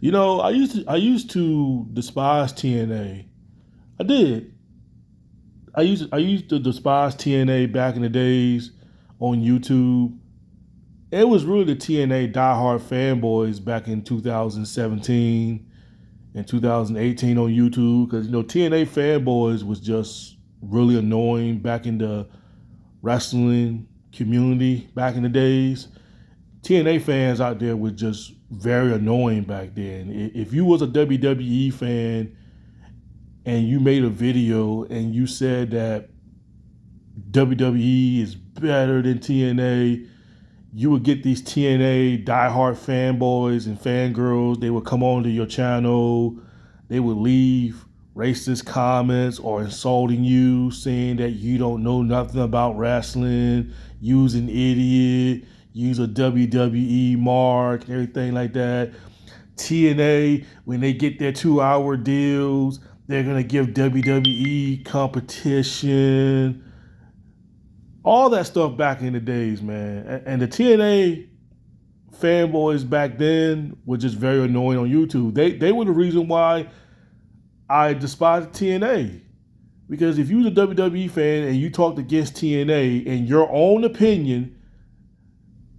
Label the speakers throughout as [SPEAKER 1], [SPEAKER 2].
[SPEAKER 1] I used to despise TNA. I did. I used to despise TNA back in the days on YouTube. It was really the TNA diehard fanboys back in 2017 and 2018 on YouTube because TNA fanboys was just really annoying back in the wrestling community back in the days. TNA fans out there were just very annoying back then. If you was a WWE fan and you made a video and you said that WWE is better than TNA, you would get these TNA diehard fanboys and fangirls. They would come onto your channel. They would leave racist comments or insulting you, saying that you don't know nothing about wrestling, you's an idiot, use a WWE mark, and everything like that. TNA, when they get their 2 hour deals, they're going to give WWE competition. All that stuff back in the days, man. And the TNA fanboys back then were just very annoying on YouTube. They were the reason why I despised TNA. Because if you was a WWE fan and you talked against TNA in your own opinion,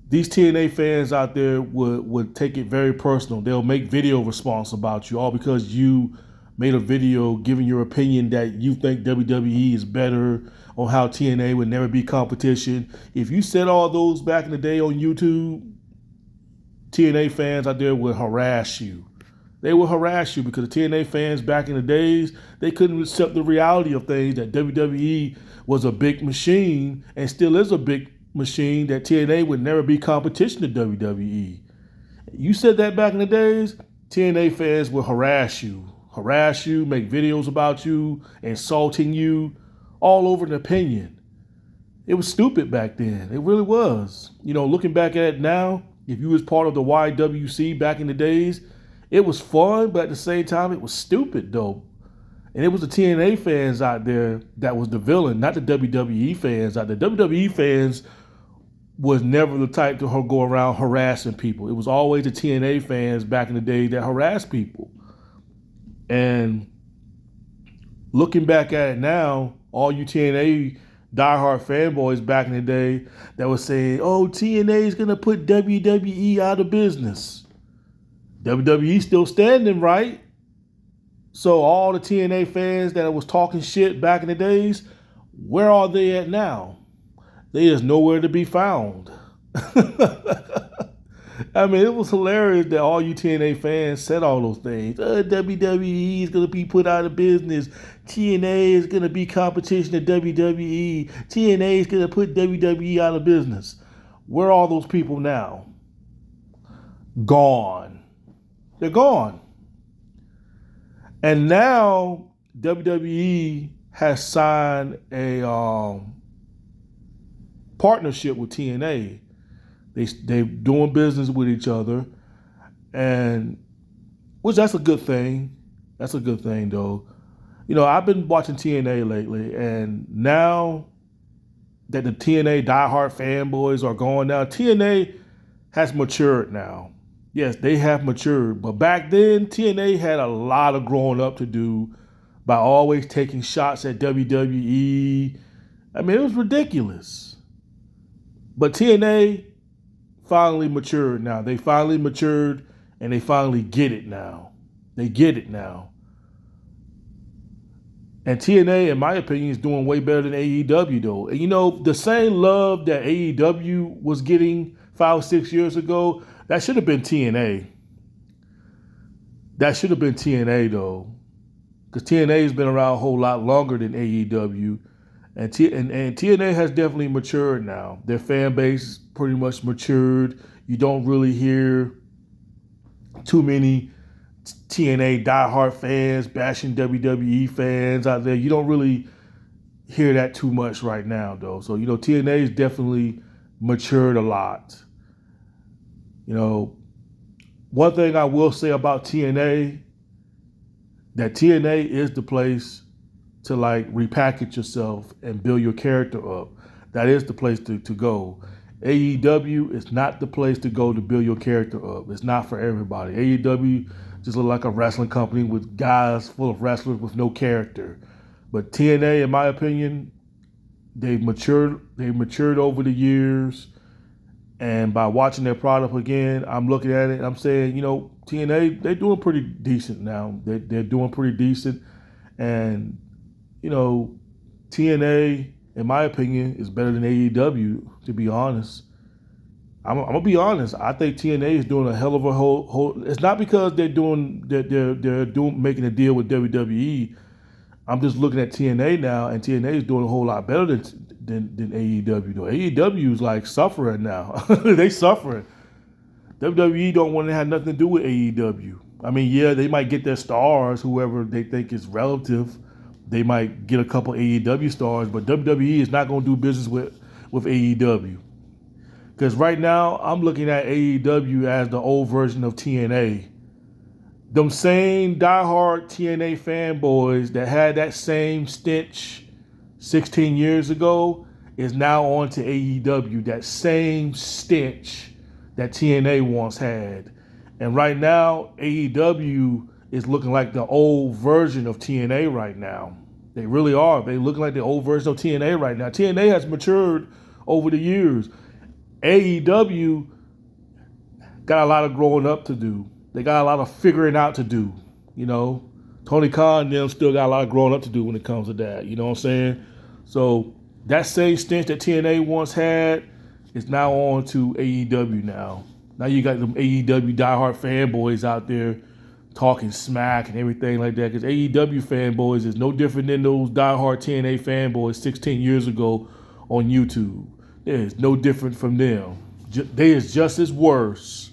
[SPEAKER 1] these TNA fans out there would take it very personal. They'll make video response about you all because you made a video giving your opinion that you think WWE is better on how TNA would never be competition. If you said all those back in the day on YouTube, TNA fans out there would harass you. They would harass you because the TNA fans back in the days, they couldn't accept the reality of things that WWE was a big machine and still is a big machine, that TNA would never be competition to WWE. You said that back in the days, TNA fans would harass you, make videos about you, insulting you, all over an opinion. It was stupid back then. It really was. Looking back at it now, if you was part of the YWC back in the days, it was fun, but at the same time, it was stupid though. And it was the TNA fans out there that was the villain, not the WWE fans out there. WWE fans was never the type to go around harassing people. It was always the TNA fans back in the day that harassed people. And looking back at it now, all you TNA diehard fanboys back in the day that was saying, oh, TNA is going to put WWE out of business. WWE still standing, right? So all the TNA fans that was talking shit back in the days, where are they at now? They is nowhere to be found. I mean, it was hilarious that all you TNA fans said all those things. WWE is going to be put out of business. TNA is going to be competition to WWE. TNA is going to put WWE out of business. Where are all those people now? Gone. They're gone. And now WWE has signed a partnership with TNA. They're doing business with each other, and which that's a good thing. That's a good thing, though. I've been watching TNA lately, and now that the TNA diehard fanboys are gone now, TNA has matured now. Yes, they have matured, but back then, TNA had a lot of growing up to do by always taking shots at WWE. I mean, it was ridiculous. But TNA finally matured now. They finally matured and they finally get it now. They get it now. And TNA, in my opinion, is doing way better than AEW though. And the same love that AEW was getting 5 or 6 years ago, that should have been TNA. That should have been TNA though. Because TNA has been around a whole lot longer than AEW. And TNA has definitely matured now. Their fan base pretty much matured. You don't really hear too many TNA diehard fans bashing WWE fans out there. You don't really hear that too much right now, though. So, TNA has definitely matured a lot. One thing I will say about TNA, that TNA is the place to repackage yourself and build your character up. That is the place to go. AEW is not the place to go to build your character up. It's not for everybody. AEW just look like a wrestling company with guys full of wrestlers with no character. But TNA, in my opinion, they've matured. They've matured over the years. And by watching their product again, I'm looking at it and I'm saying, TNA, they're doing pretty decent now. They're doing pretty decent. And, TNA, in my opinion, is better than AEW, to be honest. I'm gonna be honest. I think TNA is doing a hell of a whole. It's not because they're making a deal with WWE. I'm just looking at TNA now, and TNA is doing a whole lot better than AEW. Though AEW is like suffering now. They suffering. WWE don't want to have nothing to do with AEW. I mean, yeah, they might get their stars, whoever they think is relative. They might get a couple AEW stars, but WWE is not going to do business with AEW. Because right now, I'm looking at AEW as the old version of TNA. Them same diehard TNA fanboys that had that same stench 16 years ago is now on to AEW. That same stench that TNA once had. And right now, AEW is looking like the old version of TNA right now. They really are. They looking like the old version of TNA right now. TNA has matured over the years. AEW got a lot of growing up to do. They got a lot of figuring out to do. Tony Khan and them still got a lot of growing up to do when it comes to that. You know what I'm saying? So that same stench that TNA once had is now on to AEW now. Now you got them AEW diehard fanboys out there talking smack and everything like that. Because AEW fanboys is no different than those diehard TNA fanboys 16 years ago on YouTube. It's no different from them. They is just as worse.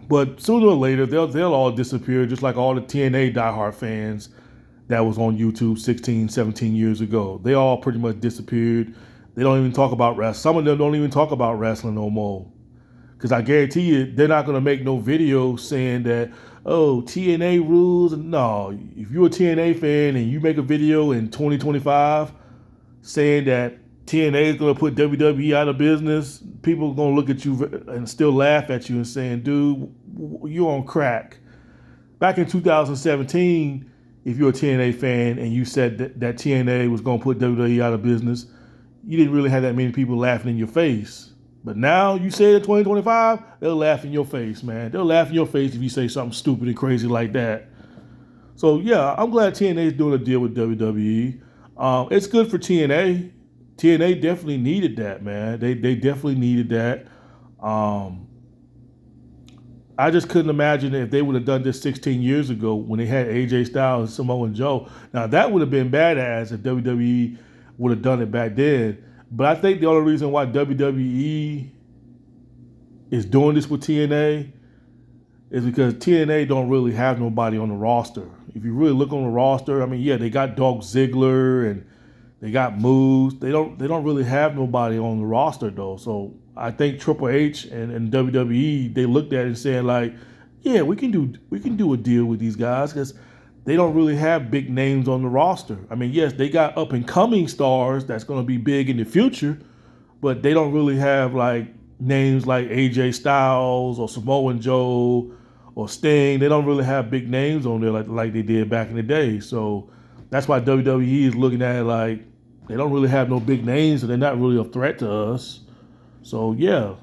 [SPEAKER 1] But sooner or later, they'll all disappear, just like all the TNA diehard fans that was on YouTube 16, 17 years ago. They all pretty much disappeared. They don't even talk about wrestling. Some of them don't even talk about wrestling no more. Because I guarantee you, they're not going to make no video saying that, oh, TNA rules. No, if you're a TNA fan and you make a video in 2025 saying that TNA is going to put WWE out of business, people are going to look at you and still laugh at you and saying, dude, you're on crack. Back in 2017, if you're a TNA fan and you said that TNA was going to put WWE out of business, you didn't really have that many people laughing in your face. But now you say it in 2025, they'll laugh in your face, man. They'll laugh in your face if you say something stupid and crazy like that. So, yeah, I'm glad TNA is doing a deal with WWE. It's good for TNA. TNA definitely needed that, man. They definitely needed that. I just couldn't imagine if they would have done this 16 years ago when they had AJ Styles and Samoa Joe. Now, that would have been badass if WWE would have done it back then. But I think the only reason why WWE is doing this with TNA is because TNA don't really have nobody on the roster. If you really look on the roster, I mean, yeah, they got Dolph Ziggler and they got Moose. They don't really have nobody on the roster though. So I think Triple H and WWE, they looked at it and saying like, yeah, we can do a deal with these guys because they don't really have big names on the roster. I mean, yes, they got up and coming stars that's going to be big in the future, but they don't really have like names like AJ Styles or Samoa Joe or Sting. They don't really have big names on there like they did back in the day. So that's why WWE is looking at it like they don't really have no big names, so they're not really a threat to us. So yeah,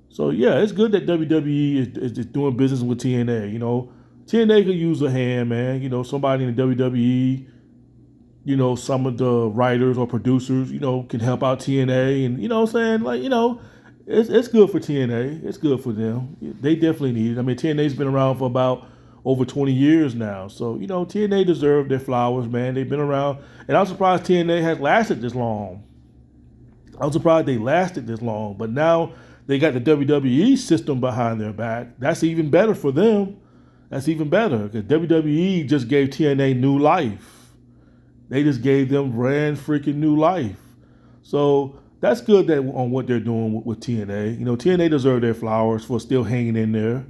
[SPEAKER 1] it's good that WWE is doing business with TNA. TNA could use a hand, man. Somebody in the WWE, some of the writers or producers, can help out TNA. And, what I'm saying? Like, it's good for TNA. It's good for them. They definitely need it. I mean, TNA's been around for about over 20 years now. So, TNA deserve their flowers, man. They've been around. And I'm surprised TNA has lasted this long. I'm surprised they lasted this long. But now they got the WWE system behind their back. That's even better for them. That's even better because WWE just gave TNA new life. They just gave them brand freaking new life. So that's good that on what they're doing with TNA. TNA deserve their flowers for still hanging in there.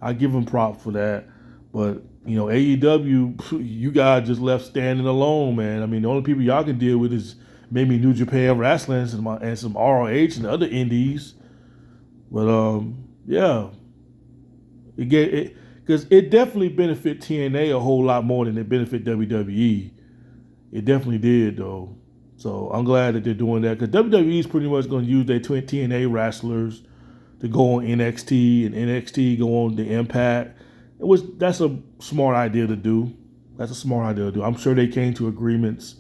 [SPEAKER 1] I give them props for that. But, AEW, you guys just left standing alone, man. I mean, the only people y'all can deal with is maybe New Japan Wrestling and some ROH and other indies. But yeah, it get it because it definitely benefit TNA a whole lot more than it benefit WWE. It definitely did though. So I'm glad that they're doing that because WWE is pretty much going to use their TNA wrestlers to go on NXT and NXT go on the Impact. That's a smart idea to do. That's a smart idea to do. I'm sure they came to agreements.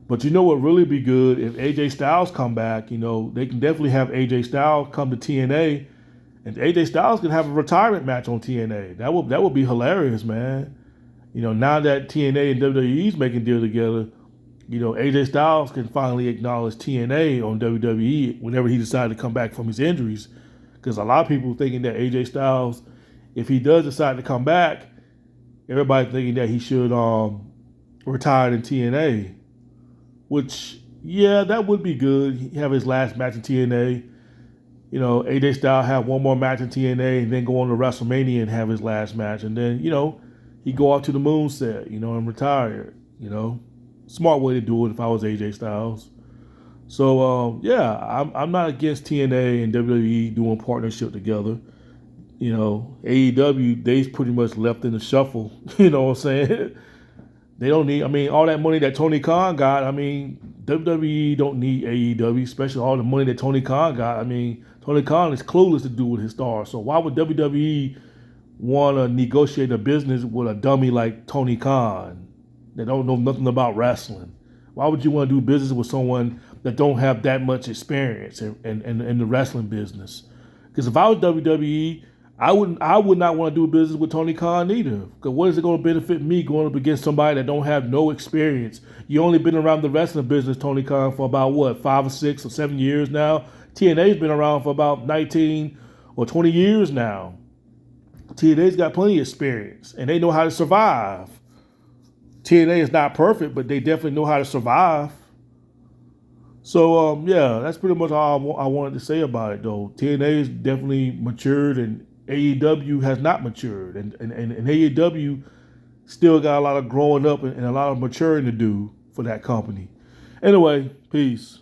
[SPEAKER 1] But you know what really be good if AJ Styles come back. You know they can definitely have AJ Styles come to TNA, and AJ Styles can have a retirement match on TNA. That would be hilarious, man. You know now that TNA and WWE's making deal together, you know AJ Styles can finally acknowledge TNA on WWE whenever he decided to come back from his injuries. Because a lot of people thinking that AJ Styles, if he does decide to come back, everybody thinking that he should retire in TNA. Which, yeah, that would be good. He have his last match in TNA. You know, AJ Styles have one more match in TNA and then go on to WrestleMania and have his last match. And then, you know, he go out to the moon set, you know, and retire. You know, smart way to do it if I was AJ Styles. So, yeah, I'm not against TNA and WWE doing partnership together. You know, AEW, they pretty much left in the shuffle. You know what I'm saying? They don't need, I mean, all that money that Tony Khan got, I mean, WWE don't need AEW, especially all the money that Tony Khan got. I mean, Tony Khan is clueless to do with his stars. So why would WWE want to negotiate a business with a dummy like Tony Khan that don't know nothing about wrestling? Why would you want to do business with someone that don't have that much experience in the wrestling business? Because if I was WWE, I would not want to do business with Tony Khan either. Because what is it going to benefit me going up against somebody that don't have no experience? You only been around the wrestling business, Tony Khan, for about what, 5 or 6 or 7 years now? TNA's been around for about 19 or 20 years now. TNA's got plenty of experience and they know how to survive. TNA is not perfect, but they definitely know how to survive. So yeah, that's pretty much all I wanted to say about it though. TNA is definitely matured and AEW has not matured. And AEW still got a lot of growing up and a lot of maturing to do for that company. Anyway, peace.